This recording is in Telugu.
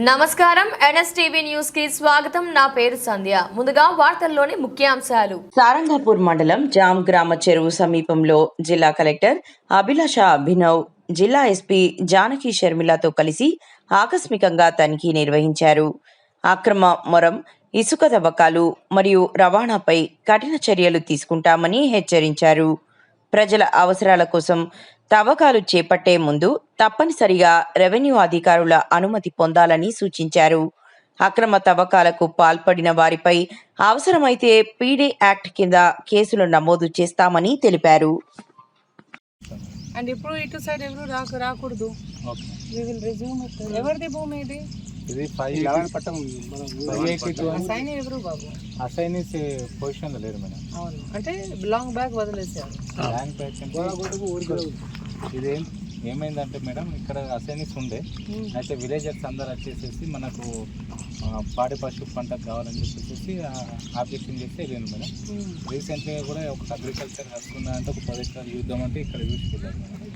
నమస్కారం ఎన్ఎస్టీవీ న్యూస్ కి స్వాగతం. నా పేరు సంధ్య. ముందుగా వార్తల్లోని ముఖ్యాంశాలు. సారంగాపూర్ మండలం జామ్ గ్రామ చెరువు సమీపంలో జిల్లా కలెక్టర్ అభిలాష అభినవ్, జిల్లా ఎస్పీ జానకి షర్మిలతో కలిసి ఆకస్మికంగా తనిఖీ నిర్వహించారు. అక్రమ మొరం, ఇసుక తవ్వకాలు మరియు రవాణాపై కఠిన చర్యలు తీసుకుంటామని హెచ్చరించారు. ప్రజల అవసరాల కోసం తవ్వకాలు చేపట్టే ముందు తప్పనిసరిగా రెవెన్యూ అధికారుల అనుమతి పొందాలని సూచించారు. అక్రమ తవ్వకాలకు పాల్పడిన వారిపై అవసరమైతే పీడీ యాక్ట్ కింద కేసులు నమోదు చేస్తామని తెలిపారు. అండ్ ఇప్పుడు ఇటు సైడ్ ఎవరు రాకూడదు. ఎవరిది భూమి ఇది? ఇది ఎవరు బాబు? అసైనీస్ పొజిషన్ లో లేరు మేడం. అవును, అంటే లాంగ్ బ్యాక్ వదిలేసారు. బ్యాంక్ బ్యాక్ అంటే ఇది ఏమైందంటే మేడం, ఇక్కడ అసైనీస్ ఉండే, అయితే విలేజర్స్ అందరు వచ్చేసేసి మనకు పాడి పశు పంట కావాలని చెప్పేసి ఆబ్జెక్షన్ చేస్తే వెళ్ళాను మేడం. రీసెంట్గా కూడా ఒక అగ్రికల్చర్ వస్తున్నా అంటే ఒక 10 ఎకరాలు చూద్దామంటే ఇక్కడ చూసుకుంటారు మేడం.